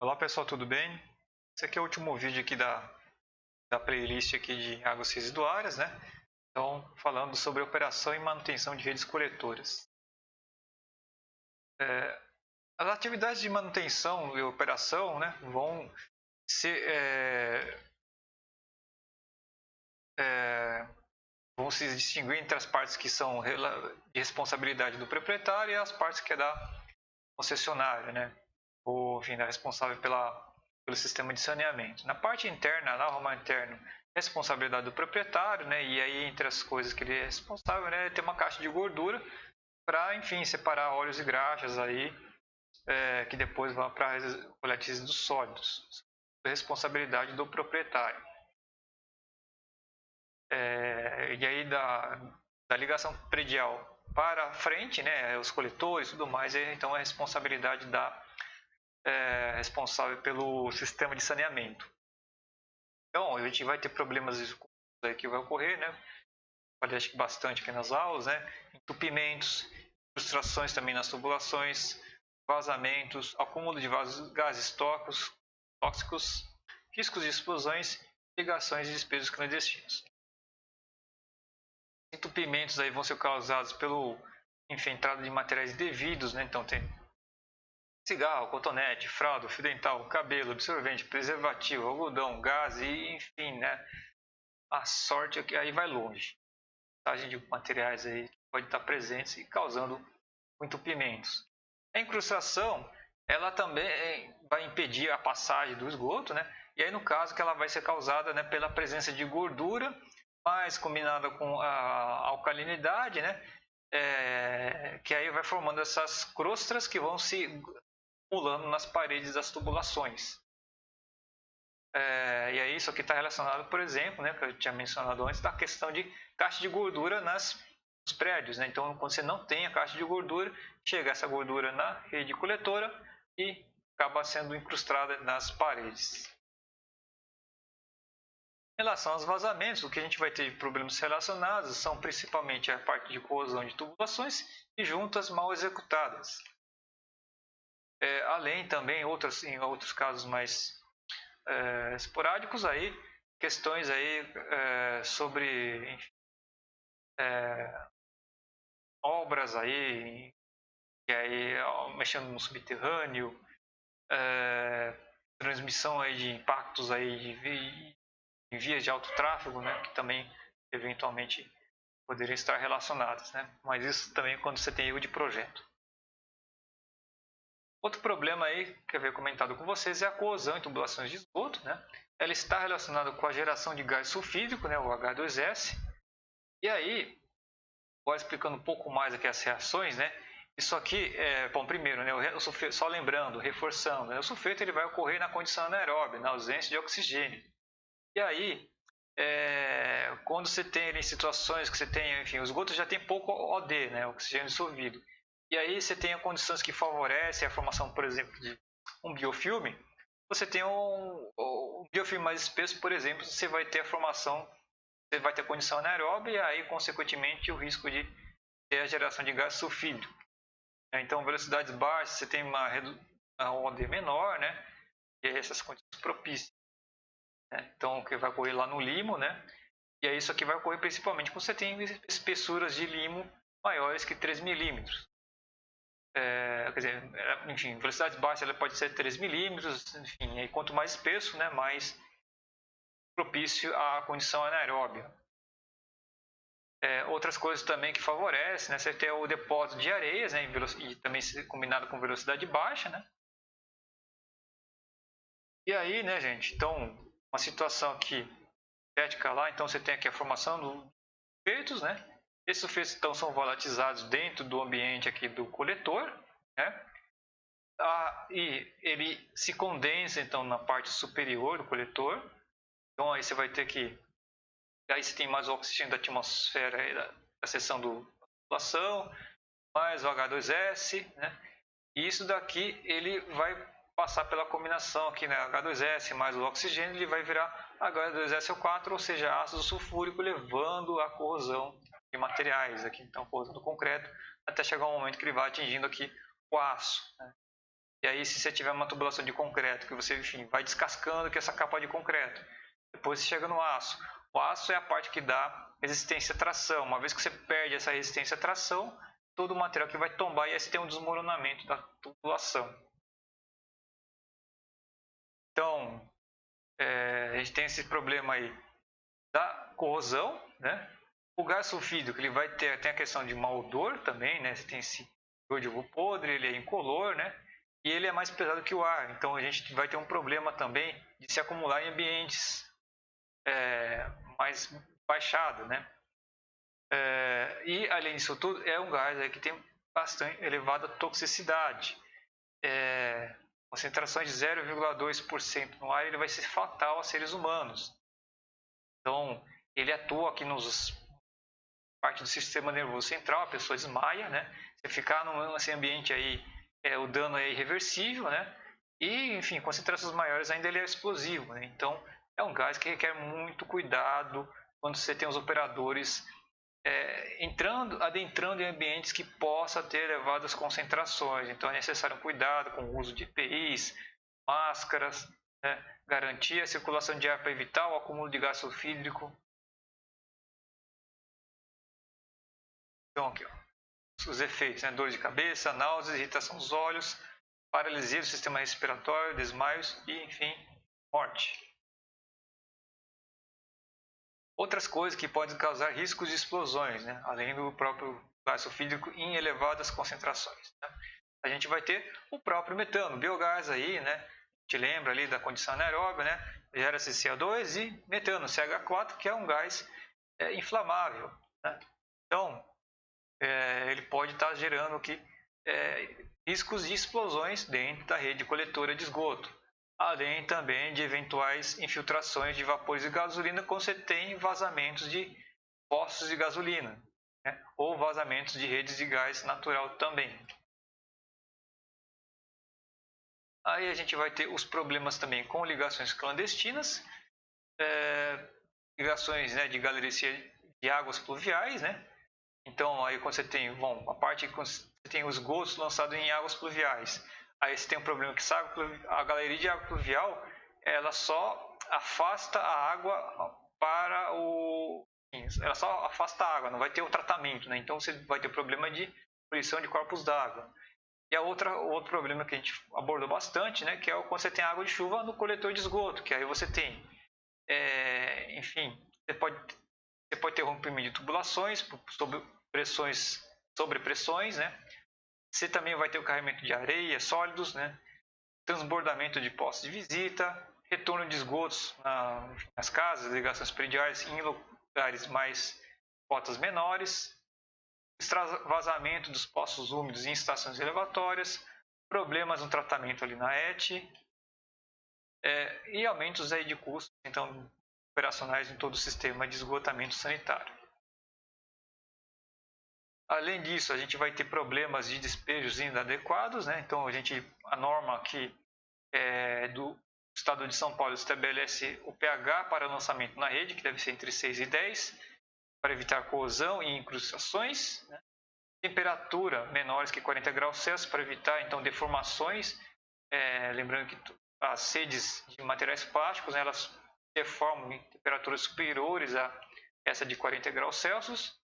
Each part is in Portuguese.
Olá pessoal, tudo bem? Esse aqui é o último vídeo aqui da playlist aqui de águas residuárias, né? Então, falando sobre operação e manutenção de redes coletoras. As atividades de manutenção e operação, né, vão ser, vão se distinguir entre as partes que são de responsabilidade do proprietário e as partes que é da concessionária, né? Ou, enfim, da responsável pelo sistema de saneamento. Na parte interna, na rama interna, responsabilidade do proprietário, né? E aí entre as coisas que ele é responsável, né, tem uma caixa de gordura para, enfim, separar óleos e graxas aí, que depois vão para a coleta de resíduos sólidos. Responsabilidade do proprietário. E aí da ligação predial para frente, né, os coletores e tudo mais, então é responsabilidade responsável pelo sistema de saneamento. Então, a gente vai ter problemas aí que vai ocorrer, né? Falei acho que bastante aqui nas aulas, né? Entupimentos, frustrações também nas tubulações, vazamentos, acúmulo de gases tóxicos, riscos de explosões, ligações e despejos clandestinos. Entupimentos aí vão ser causados pelo entrada de materiais indevidos, né? Então tem cigarro, cotonete, fralda, fio dental, cabelo, absorvente, preservativo, algodão, gás e enfim, né? A sorte é que aí vai longe. Passagem de materiais aí que pode estar presentes e causando entupimentos. A incrustação, ela também vai impedir a passagem do esgoto, né? E aí no caso que ela vai ser causada, né, pela presença de gordura, mais combinada com a alcalinidade, né? Que aí vai formando essas crostas que vão se pulando nas paredes das tubulações. E aí isso aqui está relacionado, por exemplo, né, que eu tinha mencionado antes, da questão de caixa de gordura nos prédios. Né? Então, quando você não tem a caixa de gordura, chega essa gordura na rede coletora e acaba sendo incrustada nas paredes. Em relação aos vazamentos, o que a gente vai ter de problemas relacionados são principalmente a parte de corrosão de tubulações e juntas mal executadas. Além também, em outros casos mais esporádicos aí, questões aí sobre enfim, obras aí, e aí mexendo no subterrâneo, transmissão aí de impactos aí em vias de alto tráfego, né, que também eventualmente poderiam estar relacionadas, né? Mas isso também quando você tem erro de projeto. Outro problema aí que eu havia comentado com vocês é a corrosão em tubulações de esgoto, né? Ela está relacionada com a geração de gás sulfídrico, né, o H2S. E aí, vou explicando um pouco mais aqui as reações, né? Isso aqui, bom, primeiro, né, o sulfeto, só lembrando, reforçando, né, o sulfeto ele vai ocorrer na condição anaeróbia, na ausência de oxigênio. E aí, quando você tem em situações que você tem, enfim, o esgoto já tem pouco OD, né, oxigênio dissolvido. E aí você tem condições que favorecem a formação, por exemplo, de um biofilme. Você tem um biofilme mais espesso, por exemplo, você vai ter a formação, você vai ter condição anaeróbia e aí, consequentemente, o risco de ter a geração de gás sulfídrico. Então, velocidades baixas, você tem uma OD menor, né? E aí essas condições propícias. Né? Então, o que vai ocorrer lá no limo, né? E aí isso aqui vai ocorrer principalmente quando você tem espessuras de limo maiores que 3 milímetros. Quer dizer, enfim, velocidades baixas ela pode ser 3 milímetros, enfim, aí quanto mais espesso, né, mais propício à condição anaeróbia. Outras coisas também que favorecem, né, você tem o depósito de areias, né, e também combinado com velocidade baixa, né. E aí, né, gente, então, uma situação aqui estética lá, então você tem aqui a formação dos sulfetos, né. Esses sulfetos então são volatizados dentro do ambiente aqui do coletor, né. E ele se condensa então na parte superior do coletor. Então aí você vai ter que aí você tem mais o oxigênio da atmosfera aí da seção da população, mais o H2S, né? E isso daqui ele vai passar pela combinação aqui, né? H2S mais o oxigênio, ele vai virar H2SO4, ou seja, ácido sulfúrico, levando a corrosão de materiais aqui, então corrosão do concreto, até chegar um momento que ele vai atingindo aqui o aço, né? E aí, se você tiver uma tubulação de concreto, que você, enfim, vai descascando que essa capa de concreto. Depois você chega no aço. O aço é a parte que dá resistência à tração. Uma vez que você perde essa resistência à tração, todo o material que vai tombar e aí você tem um desmoronamento da tubulação. Então, a gente tem esse problema aí da corrosão, né? O gás sulfídrico, ele vai ter, tem a questão de mau odor também, né? Você tem esse odor de ovo podre, ele é incolor, né? E ele é mais pesado que o ar, então a gente vai ter um problema também de se acumular em ambientes mais baixados, né? E além disso tudo, é um gás aí que tem bastante elevada toxicidade. Concentrações de 0,2% no ar, ele vai ser fatal a seres humanos. Então, ele atua aqui nos parte do sistema nervoso central, a pessoa desmaia, né? Se ficar nesse ambiente aí, o dano é irreversível, né? E, enfim, concentrações maiores ainda ele é explosivo, né? Então, é um gás que requer muito cuidado quando você tem os operadores adentrando em ambientes que possa ter elevadas concentrações. Então, é necessário um cuidado com o uso de EPIs, máscaras, né? Garantir a circulação de ar para evitar o acúmulo de gás sulfídrico. Então, aqui, ó, os efeitos, né? Dor de cabeça, náuseas, irritação dos olhos, paralisia do sistema respiratório, desmaios e, enfim, morte. Outras coisas que podem causar riscos de explosões, né? Além do próprio gás sulfídrico em elevadas concentrações, né? A gente vai ter o próprio metano, biogás aí, né? Te lembra ali da condição anaeróbica, né? Gera-se CO2 e metano, CH4, que é um gás inflamável, né? Então, ele pode estar gerando aqui riscos de explosões dentro da rede coletora de esgoto, além também de eventuais infiltrações de vapores de gasolina quando você tem vazamentos de poços de gasolina, né? Ou vazamentos de redes de gás natural também. Aí a gente vai ter os problemas também com ligações clandestinas, ligações, né, de galericia de águas pluviais, né? Então, aí quando você tem, a parte que você tem os esgotos lançados em águas pluviais, aí você tem um problema que a galeria de água pluvial, ela só afasta a água para o... Ela só afasta a água, não vai ter o tratamento, né? Então você vai ter problema de poluição de corpos d'água. E outro problema que a gente abordou bastante, né, que é quando você tem água de chuva no coletor de esgoto, que aí você tem, enfim, você pode ter rompimento de tubulações sobre pressões, né? Você também vai ter o carregamento de areia, sólidos, né? Transbordamento de postos de visita, retorno de esgotos nas casas, ligações prediais em lugares mais cotas menores, extravasamento dos poços úmidos em estações elevatórias, problemas no tratamento ali na ET, e aumentos aí de custos, então, operacionais em todo o sistema de esgotamento sanitário. Além disso, a gente vai ter problemas de despejos inadequados, né? Então, a norma aqui do Estado de São Paulo estabelece o pH para lançamento na rede, que deve ser entre 6 e 10, para evitar corrosão e incrustações, né? Temperatura menores que 40 graus Celsius para evitar então deformações, lembrando que as redes de materiais plásticos, né, elas deformam em temperaturas superiores a essa de 40 graus Celsius.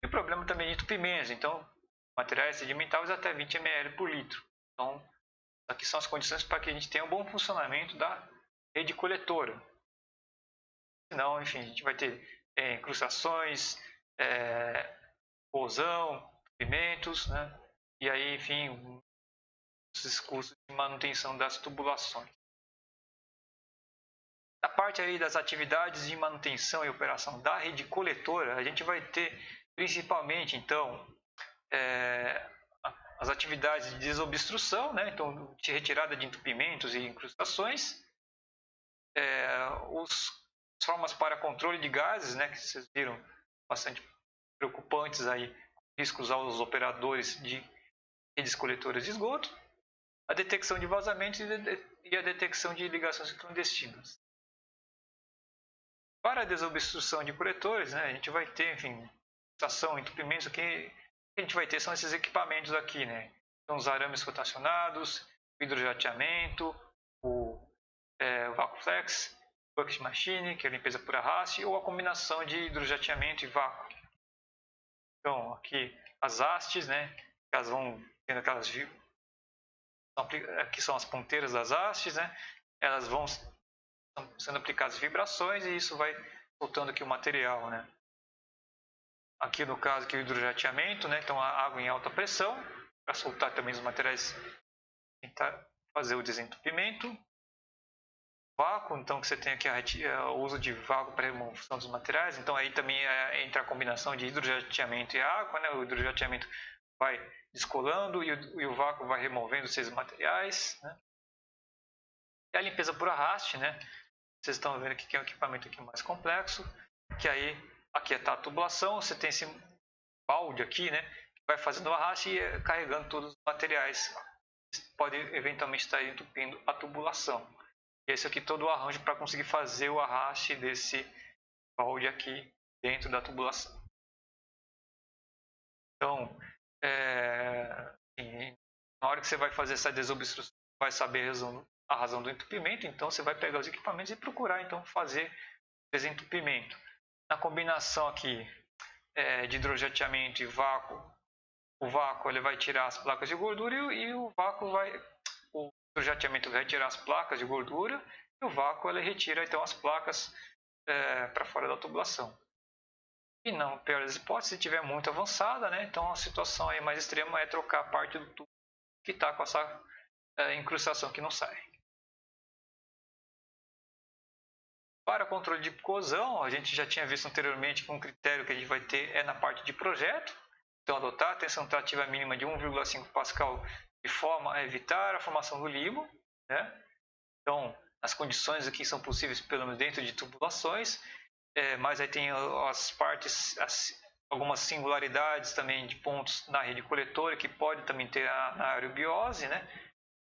E o problema também de entupimentos, então materiais sedimentáveis até 20 ml por litro. Então, aqui são as condições para que a gente tenha um bom funcionamento da rede coletora. Senão, enfim, a gente vai ter incrustações, corrosão, entupimentos, né? E aí, enfim, esses custos de manutenção das tubulações. A parte aí das atividades de manutenção e operação da rede coletora, a gente vai ter principalmente, então, as atividades de desobstrução, né? Então, de retirada de entupimentos e incrustações, as formas para controle de gases, né? Que vocês viram bastante preocupantes aí, riscos aos operadores de redes coletoras de esgoto, a detecção de vazamentos e a detecção de ligações clandestinas. Para a desobstrução de coletores, né, a gente vai ter, enfim, estação, entupimentos, o que a gente vai ter são esses equipamentos aqui, né? Então, os arames rotacionados, hidrojateamento, o vácuo flex, bucket machine, que é a limpeza por arraste, ou a combinação de hidrojateamento e vácuo. Então, aqui as hastes, né, elas vão tendo aquelas, aqui são as ponteiras das hastes, né, elas vão sendo aplicadas vibrações e isso vai soltando aqui o material, né. Aqui no caso aqui o hidrojateamento, né, então a água em alta pressão, para soltar também os materiais, tentar fazer o desentupimento. Vácuo, então que você tem aqui o uso de vácuo para remoção dos materiais, então aí também entra a combinação de hidrojateamento e água, né? O hidrojateamento vai descolando e o vácuo vai removendo esses materiais, né? E a limpeza por arraste, né? Vocês estão vendo aqui que é um equipamento aqui mais complexo, que aí aqui está a tubulação, você tem esse balde aqui, né? Que vai fazendo o arraste e carregando todos os materiais, pode eventualmente estar entupindo a tubulação. Esse aqui todo o arranjo para conseguir fazer o arraste desse balde aqui dentro da tubulação. Então, na hora que você vai fazer essa desobstrução, vai saber a razão do entupimento, então você vai pegar os equipamentos e procurar então fazer desentupimento. Na combinação aqui de hidrojateamento e vácuo, o vácuo ele vai tirar as placas de gordura e o hidrojateamento vai retirar as placas de gordura e o vácuo ele retira então as placas para fora da tubulação. E não, pior das hipóteses, se estiver muito avançada, né, então a situação aí mais extrema é trocar a parte do tubo que está com essa incrustação que não sai. Para controle de corrosão, a gente já tinha visto anteriormente que um critério que a gente vai ter é na parte de projeto. Então, adotar a tensão trativa mínima de 1,5 pascal de forma a evitar a formação do limo, né? Então, as condições aqui são possíveis pelo menos dentro de tubulações, mas aí tem as partes, algumas singularidades também de pontos na rede coletora que pode também ter a aerobiose, né?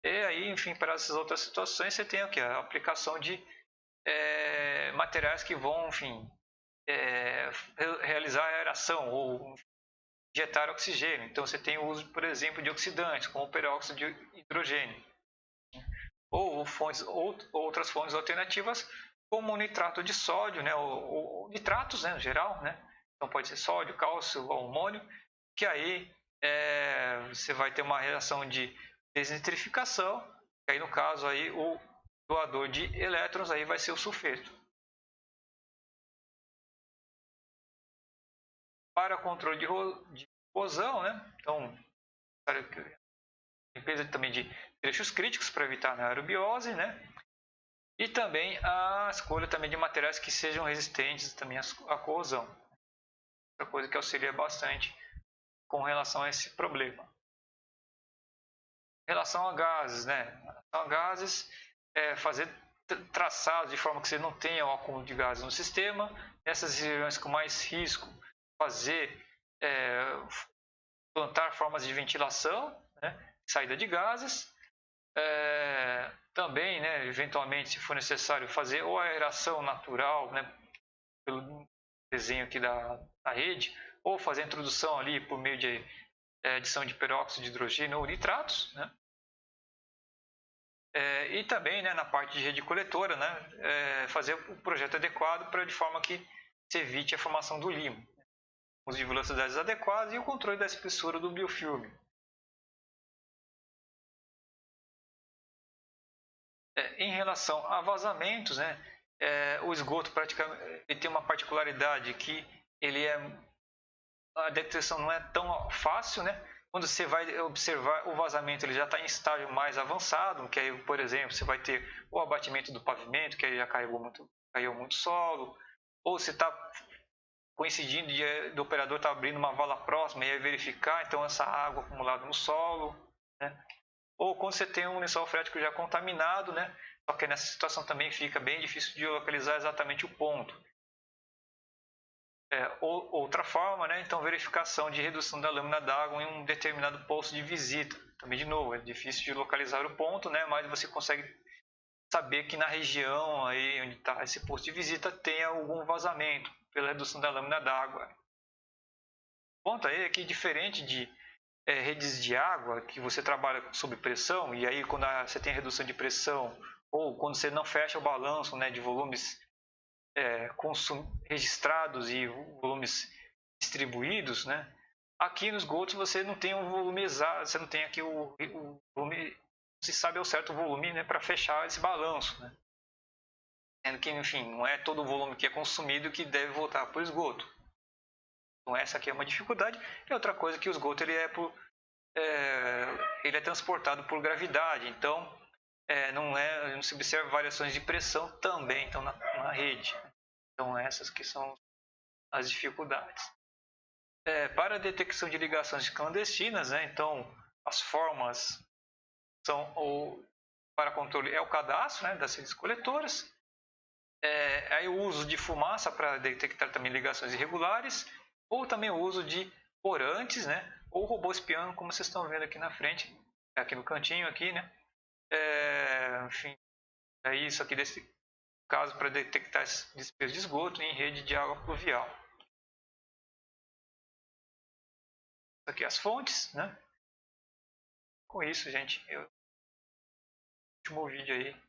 E aí, enfim, para essas outras situações você tem aqui a aplicação de materiais que vão, enfim, realizar a aeração ou injetar oxigênio. Então você tem o uso, por exemplo, de oxidantes, como o peróxido de hidrogênio, ou outras fontes alternativas, como o nitrato de sódio, né, ou nitratos, né, no geral, né? Então pode ser sódio, cálcio, amônio, que aí você vai ter uma reação de desnitrificação, que aí no caso aí o doador de elétrons aí vai ser o sulfeto. Para controle de corrosão, né? Então, limpeza também de trechos críticos para evitar a aerobiose, né? E também a escolha também de materiais que sejam resistentes também à corrosão. Outra coisa que auxilia bastante com relação a esse problema. Em relação a gases, né? Em relação a gases, fazer traçados de forma que você não tenha o acúmulo de gases no sistema. Nessas regiões com mais risco, plantar formas de ventilação, né? Saída de gases. Também, né, eventualmente, se for necessário, fazer ou a aeração natural, né, pelo desenho aqui da rede, ou fazer a introdução ali por meio de adição de peróxido de hidrogênio ou nitratos, né? E também, né, na parte de rede coletora, né, fazer o projeto adequado de forma que se evite a formação do limo, uso de velocidades adequadas e o controle da espessura do biofilme. Em relação a vazamentos, né, o esgoto praticamente ele tem uma particularidade que a detecção não é tão fácil, né? Quando você vai observar o vazamento, ele já está em estágio mais avançado, que aí, por exemplo, você vai ter o abatimento do pavimento, que aí já caiu muito solo, ou se está coincidindo do operador estar abrindo uma vala próxima e aí verificar, então, essa água acumulada no solo, né? Ou quando você tem um lençol freático já contaminado, né? Só que nessa situação também fica bem difícil de localizar exatamente o ponto. Outra forma, né? Então, verificação de redução da lâmina d'água em um determinado posto de visita. Também, de novo, é difícil de localizar o ponto, né? Mas você consegue saber que na região aí onde está esse posto de visita tem algum vazamento pela redução da lâmina d'água. O ponto aí é que, diferente de redes de água que você trabalha sob pressão, e aí quando você tem redução de pressão, ou quando você não fecha o balanço, né, de volumes registrados e volumes distribuídos, né? Aqui nos esgotos você não tem um volume exato, você não tem aqui o volume, se sabe ao certo o volume, né, para fechar esse balanço, né? Sendo que, enfim, não é todo o volume que é consumido que deve voltar para o esgoto. Então essa aqui é uma dificuldade. E outra coisa que o esgoto ele é transportado por gravidade, então não se observa variações de pressão também então, na rede. Então essas que são as dificuldades. Para a detecção de ligações clandestinas, né, então as formas são para controle é o cadastro, né, das redes coletoras, aí o uso de fumaça para detectar também ligações irregulares, ou também o uso de corantes, né, ou robô espião, como vocês estão vendo aqui na frente, aqui no cantinho aqui, né, enfim, é isso aqui desse caso para detectar despejos de esgoto em rede de água pluvial. Aqui as fontes, né? Com isso, gente, último vídeo aí.